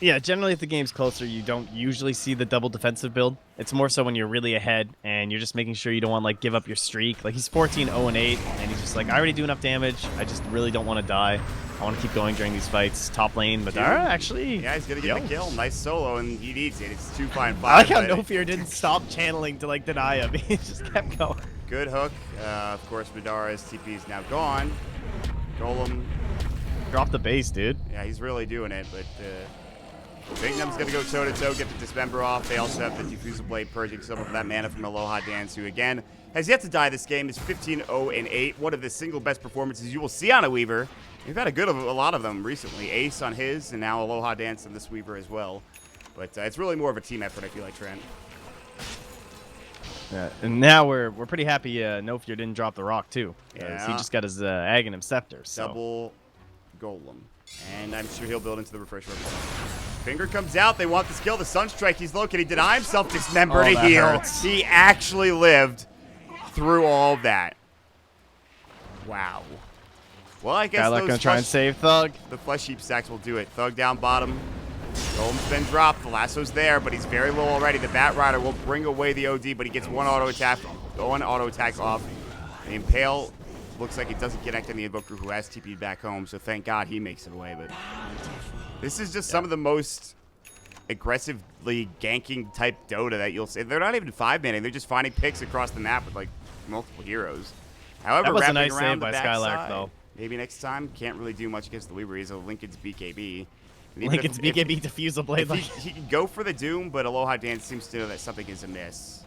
Yeah, generally if the game's closer, you don't usually see the double defensive build. It's more so when you're really ahead and you're just making sure you don't want to, like, give up your streak. Like, he's 14-0-8, and he's just like, I already do enough damage. I just really don't want to die. I want to keep going during these fights. Top lane, Madara actually... Yeah, he's going to get the kill. Nice solo, and he needs it. It's 2-5. I like how No Fear didn't stop channeling to, like, deny him. He just kept going. Good hook. Of course, Madara's TP is now gone. Golem. Drop the base, dude. Yeah, he's really doing it, but... Finem's going to go toe-to-toe, get the Dismember off. They also have the Diffusal Blade purging some of that mana from Aloha Dance, who, again, has yet to die this game. Is 15-0-8, one of the single best performances you will see on a Weaver. We've had a lot of them recently. Ace on his, and now Aloha Dance on this Weaver as well. But it's really more of a team effort, I feel like, Trent. Yeah, and now we're pretty happy No Fear didn't drop the rock, too. Yeah. He just got his Aghanim Scepter, so... Double Golem. And I'm sure he'll build into the refresh weapon. Finger comes out. They want this kill. The Sunstrike. He's low. Can he deny himself Dismember to that heal? hurts. He actually lived through all that. Wow. Well, I guess Skylark those gonna try and save Thug. the Flesh Heap stacks will do it. Thug down bottom. Golem's been dropped. The lasso's there, but he's very low already. The Bat Rider will bring away the OD, but he gets one auto attack off. The Impale looks like it doesn't connect on the Invoker, who has TP'd back home, so thank God he makes it away. But this is just some of the most aggressively ganking type Dota that you'll see. They're not even 5-manning. They're just finding picks across the map with, like, multiple heroes. However, That was a wrapping nice around save the by backside, Skylark, though. Maybe next time. Can't really do much against the Weaver. He's a Lincoln's BKB. And even Lincoln's if- BKB Diffusal Blade. if he can go for the Doom, but Aloha Dance seems to know that something is amiss.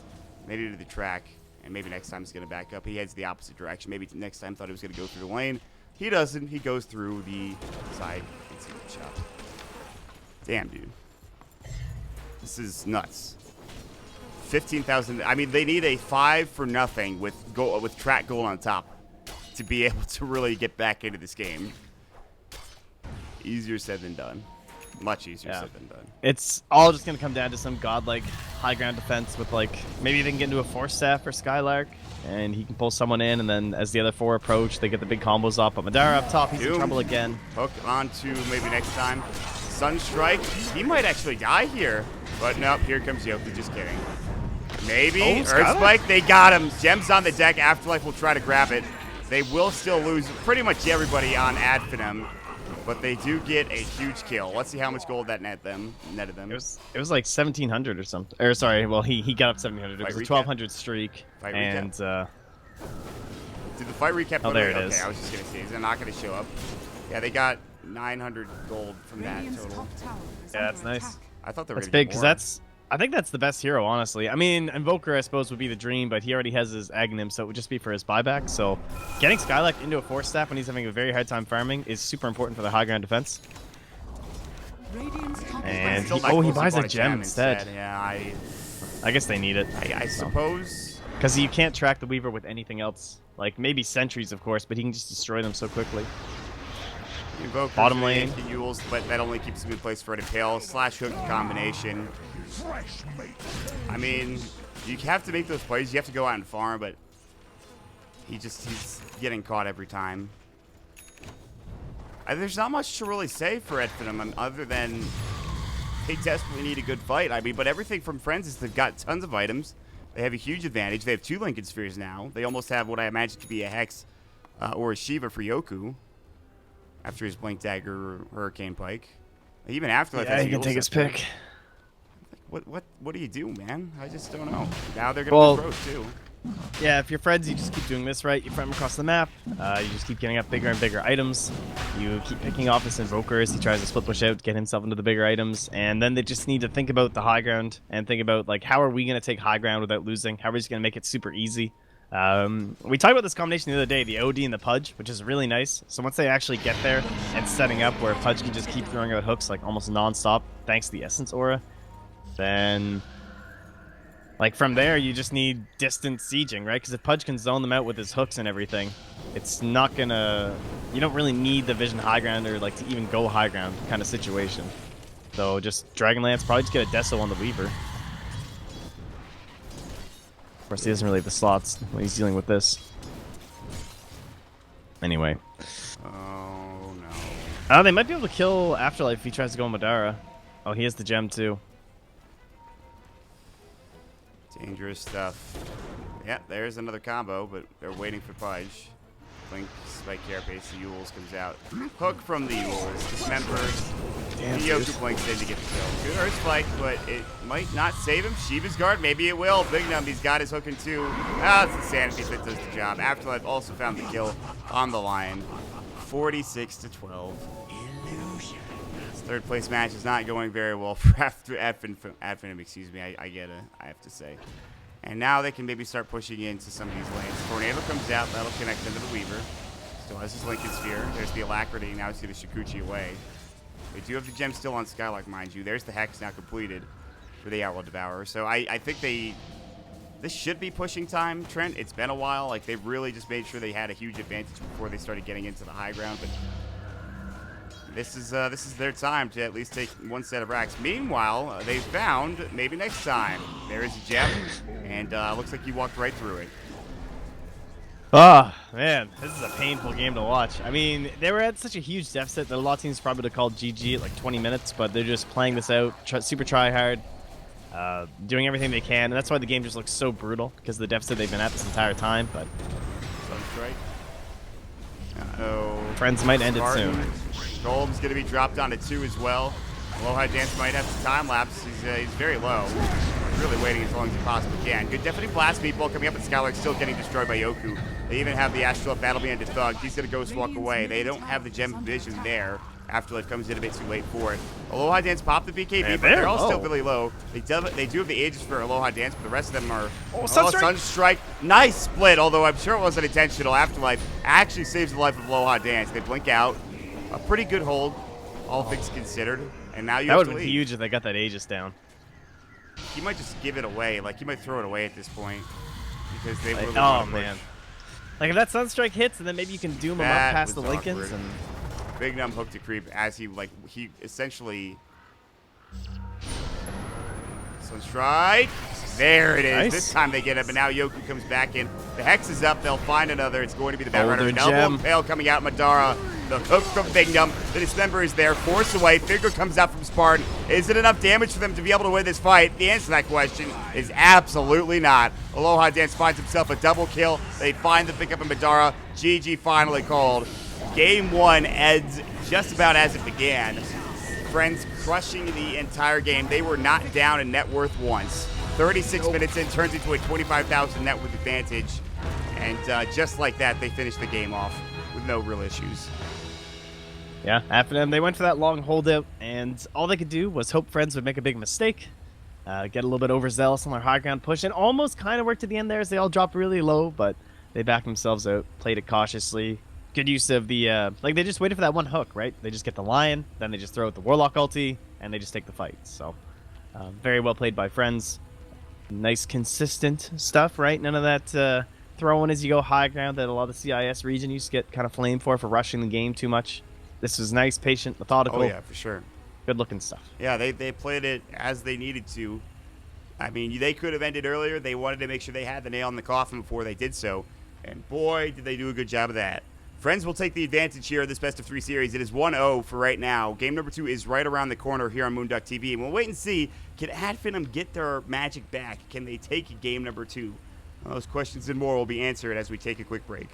Maybe to the track, and maybe next time he's going to back up. He heads the opposite direction. Maybe next time thought he was going to go through the lane. He doesn't. He goes through the side. Shot. Damn, dude. This is nuts. 15,000. I mean, they need a 5 for nothing with track goal on top to be able to really get back into this game. Easier said than done. Much easier said than done. It's all just gonna come down to some godlike high ground defense with, like, maybe they can get into a Force Staff for Skylark, and he can pull someone in, and then as the other 4 approach, they get the big combos up. But Madara up top, he's in trouble again. Hook onto maybe next time. Sunstrike. He might actually die here. But nope, here comes Yoki. Just kidding. Maybe. Earthspike. They got him. Gems on the deck. Afterlife will try to grab it. They will still lose pretty much everybody on Finem, but they do get a huge kill. Let's see how much gold that netted them. It was like 1,700 or something. Or sorry, well he got up 1,700. It was a 1,200 streak. And did the fight recap? Oh, there it okay, is. I was just gonna say, is it not gonna show up? Yeah, they got 900 gold from that Radiant's total. top tower is Yeah, under that's nice. attack. I thought they were That's gonna big get because more. I think that's the best hero, honestly. I mean, Invoker, I suppose, would be the dream, but he already has his Aghanim, so it would just be for his buyback. So getting Skylark into a 4-staff when he's having a very hard time farming is super important for the high ground defense. Radiant's top And Still he, not oh, he close to buys a bought gem instead. Yeah, I guess they need it. I suppose. Because you can't track the Weaver with anything else. Like, maybe sentries, of course, but he can just destroy them so quickly. Invoker Bottom lane. Yules, but that only keeps him in place for an impale slash hook combination. I mean, you have to make those plays. You have to go out and farm, but he's getting caught every time. There's not much to really say for Finem other than they desperately need a good fight. I mean, but everything from Friends is they've got tons of items. They have a huge advantage. They have 2 Lincoln Spheres now. They almost have what I imagine to be a Hex or a Shiva for Yoku after his Blink Dagger Hurricane Pike. Even after Yeah, he can take his pick. What do you do, man? I just don't know. Now they're going to approach, too. Yeah, if you're friends, you just keep doing this right. You frame across the map. You just keep getting up bigger and bigger items. You keep picking off his invokers. He tries to split push out, get himself into the bigger items, and then they just need to think about the high ground and think about like how are we going to take high ground without losing? How are we just going to make it super easy? We talked about this combination the other day, the OD and the Pudge, which is really nice. So once they actually get there and setting up where Pudge can just keep throwing out hooks like almost non-stop thanks to the Essence Aura, then like from there you just need distant sieging, right? Because if Pudge can zone them out with his hooks and everything, it's not gonna, you don't really need the vision high ground or like to even go high ground kind of situation. So just Dragonlance, probably just get a Deso on the Weaver. Of course he doesn't really have the slots when he's dealing with this. Anyway. Oh no. They might be able to kill Afterlife if he tries to go Madara. Oh, he has the gem too. Dangerous stuff. Yeah, there's another combo, but they're waiting for Pudge. Blink, Spike Carapace, the Yules comes out. Hook from the Yules. Dismember. The Yoku blinks in to get the kill. Good Earth Spike, but it might not save him. Shiva's Guard, maybe it will. Big Num, he's got his hook in 2. It's Insanity that does the job. Afterlife also found the kill on the line. 46-12. This third place match is not going very well for Finem, excuse me. I have to say. And now they can maybe start pushing into some of these lanes. Tornado comes out. That'll connect into the Weaver. Still has his Lincoln Sphere. There's the Alacrity. Now see the Shikuchi away. They do have the gem still on Skylark, mind you. There's the Hex now completed for the Outlaw Devourer. So I think this should be pushing time, Trent. It's been a while. Like, they really just made sure they had a huge advantage before they started getting into the high ground. But this is their time to at least take one set of racks. Meanwhile, they found maybe next time. There is a gem, and looks like you walked right through it. Oh, man, this is a painful game to watch. I mean, they were at such a huge deficit that a lot of teams probably would have called GG at like 20 minutes, but they're just playing this out, super try hard, doing everything they can, and that's why the game just looks so brutal, because of the deficit they've been at this entire time, but... Sunstrike. Uh-oh. Friends might end it soon. Golem's going to be dropped onto 2 as well. Aloha Dance might have some time lapse. He's very low. He's really waiting as long as he possibly can. Good Deafening Blast Meatball coming up, and Skylark still getting destroyed by Yoku. They even have the Astral Battle Band to Thug. He's going to Ghost Walk away. They don't have the Gem Vision there. Afterlife comes in a bit too late for it. Aloha Dance popped the BKB, but they're all still really low. They do have the Aegis for Aloha Dance, but the rest of them are... Oh, Sunstrike. Nice split, although I'm sure it wasn't intentional. Afterlife actually saves the life of Aloha Dance. They blink out. A pretty good hold, all things considered. And now you that have would to have been leave. huge if they got that Aegis down. He might just give it away. Like, he might throw it away at this point. Because they really oh, man. Like, if that Sunstrike hits, and then maybe you can doom him up past the Lincolns. And Big Num hooked to creep as he essentially... Sunstrike. There it is. Nice. This time they get it, but now Yoku comes back in. The Hex is up. They'll find another. It's going to be the Batrunner. Double Impale coming out. Madara. The hook from Big Num. The Dismember is there. Force away. Figure comes out from Spartan. Is it enough damage for them to be able to win this fight? The answer to that question is absolutely not. Aloha Dance finds himself a double kill. They find the pickup of Madara. GG finally called. Game 1 ends just about as it began. Friends crushing the entire game. They were not down in net worth once. 36 minutes in, turns into a 25,000 net worth advantage. And just like that, they finished the game off with no real issues. Yeah, after them, they went for that long holdout, and all they could do was hope Friends would make a big mistake. get a little bit overzealous on their high ground push, and almost kind of worked to the end there as they all dropped really low, but they backed themselves out, played it cautiously. Good use of the, like, they just waited for that one hook, right? They just get the Lion, then they just throw out the Warlock ulti, and they just take the fight. So, very well played by friends. Nice, consistent stuff, right? None of that throwing as you go high ground that a lot of the CIS region used to get kind of flamed for rushing the game too much. This was nice, patient, methodical. Oh, yeah, for sure. Good-looking stuff. Yeah, they played it as they needed to. I mean, they could have ended earlier. They wanted to make sure they had the nail in the coffin before they did so. And boy, did they do a good job of that. Friends will take the advantage here of this best-of-3 series. It is 1-0 for right now. Game number 2 is right around the corner here on moonducktv. And we'll wait and see, can Finem get their magic back? Can they take game number 2? Those questions and more will be answered as we take a quick break.